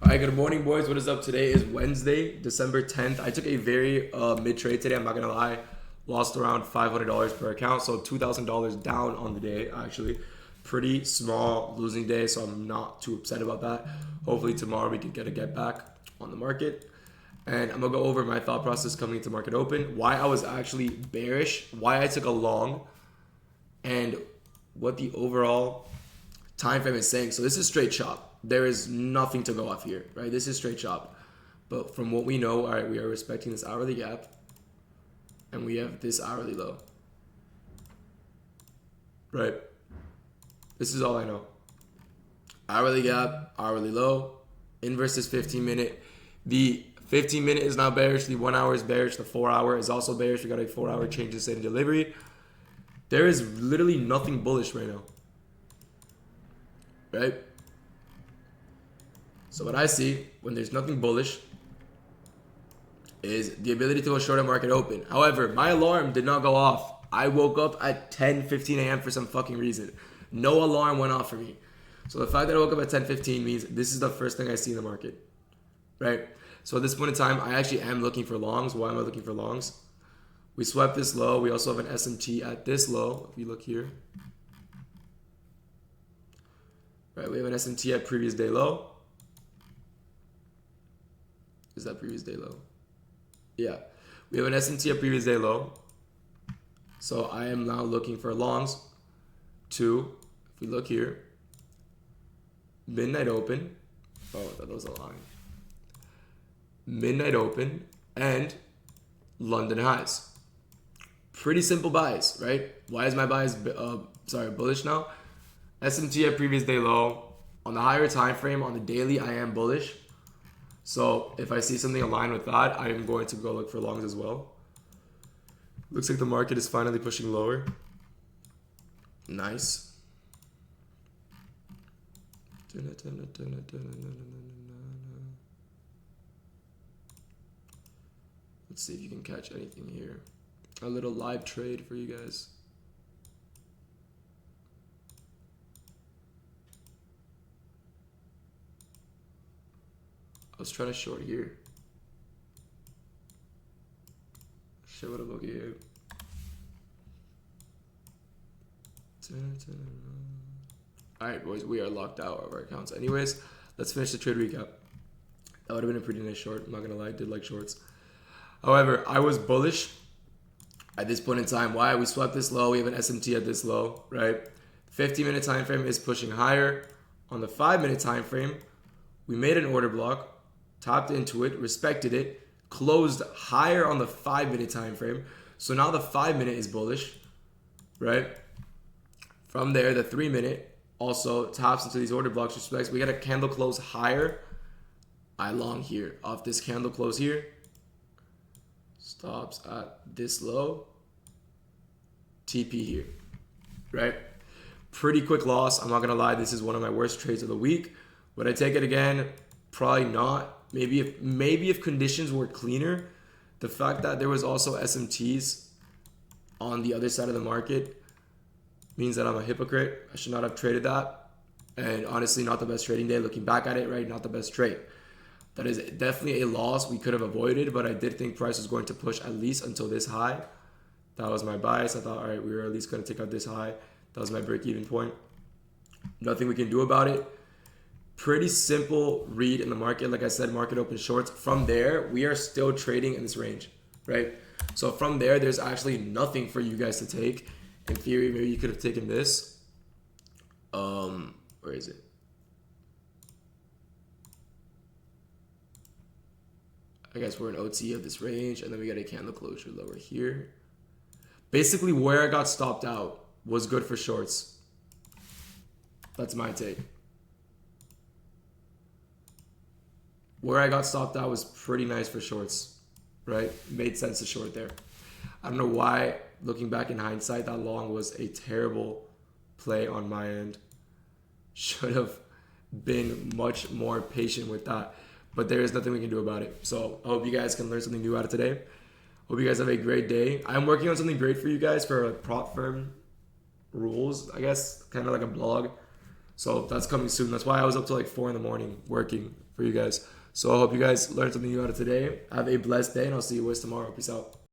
Alright, good morning, boys. What is up? Today is Wednesday, December 10th. I took a very mid trade today. I'm not gonna lie, lost around $500 per account, so $2,000 down on the day. Actually, pretty small losing day, so I'm not too upset about that. Hopefully tomorrow we can get back on the market, and I'm gonna go over my thought process coming into market open, why I was actually bearish, why I took a long, and what the overall time frame is saying. So this is straight chop. There is nothing to go off here, right? This is straight chop. But from what we know, all right, we are respecting this hourly gap, and we have this hourly low, right? This is all I know. Hourly gap, hourly low, inverse is 15-minute. The 15-minute is now bearish. The 1 hour is bearish. The 4 hour is also bearish. We got a 4 hour change in state of delivery. There is literally nothing bullish right now, right? So what I see when there's nothing bullish is the ability to go short at market open. However, my alarm did not go off. I woke up at 10:15 a.m. for some fucking reason. No alarm went off for me. So the fact that I woke up at 10:15 means this is the first thing I see in the market, right? So at this point in time, I actually am looking for longs. Why am I looking for longs? We swept this low. We also have an SMT at this low. If you look here, right, we have an SMT at previous day low. Is that previous day low? Yeah. We have an SMT at previous day low. So I am now looking for longs to, if we look here, midnight open. Oh, that was a line. Midnight open and London highs. Pretty simple buys, right? Why is my bias bullish now? SMT at previous day low. On the higher time frame, on the daily, I am bullish. So if I see something aligned with that, I am going to go look for longs as well. Looks like the market is finally pushing lower. Nice. Let's see if you can catch anything here. A little live trade for you guys. I was trying to short here. Shit, what about here? Alright, boys, we are locked out of our accounts. Anyways, let's finish the trade recap. That would have been a pretty nice short. I'm not gonna lie, I did like shorts. However, I was bullish at this point in time. Why? We swept this low. We have an SMT at this low, right? 15-minute time frame is pushing higher. On the 5-minute time frame, we made an order block, tapped into it, respected it, closed higher on the 5-minute time frame. So now the 5-minute is bullish, right? From there, the 3-minute also taps into these order blocks, respects. We got a candle close higher. I long here off this candle close here. Stops at this low. TP here, right? Pretty quick loss. I'm not gonna lie, this is one of my worst trades of the week. Would I take it again? Probably not. Maybe if conditions were cleaner. The fact that there was also SMTs on the other side of the market means that I'm a hypocrite. I should not have traded that. And honestly, not the best trading day. Looking back at it, right? Not the best trade. That is definitely a loss we could have avoided, but I did think price was going to push at least until this high. That was my bias. I thought, all right, we were at least going to take out this high. That was my break-even point. Nothing we can do about it. Pretty simple read in the market. Like I said, market open shorts. From there, we are still trading in this range, right? So from there, there's actually nothing for you guys to take. In theory, maybe you could have taken this. Where is it? I guess we're in OT of this range, and then we got a candle closure lower here. Basically, where I got stopped out was good for shorts. That's my take. Where I got stopped out was pretty nice for shorts, right? Made sense to short there. I don't know why, looking back in hindsight, that long was a terrible play on my end. Should have been much more patient with that. But there is nothing we can do about it. So I hope you guys can learn something new out of today. Hope you guys have a great day. I'm working on something great for you guys for like prop firm rules, I guess. Kind of like a blog. So that's coming soon. That's why I was up till like 4 in the morning working for you guys. So I hope you guys learned something new out of today. Have a blessed day, and I'll see you boys tomorrow. Peace out.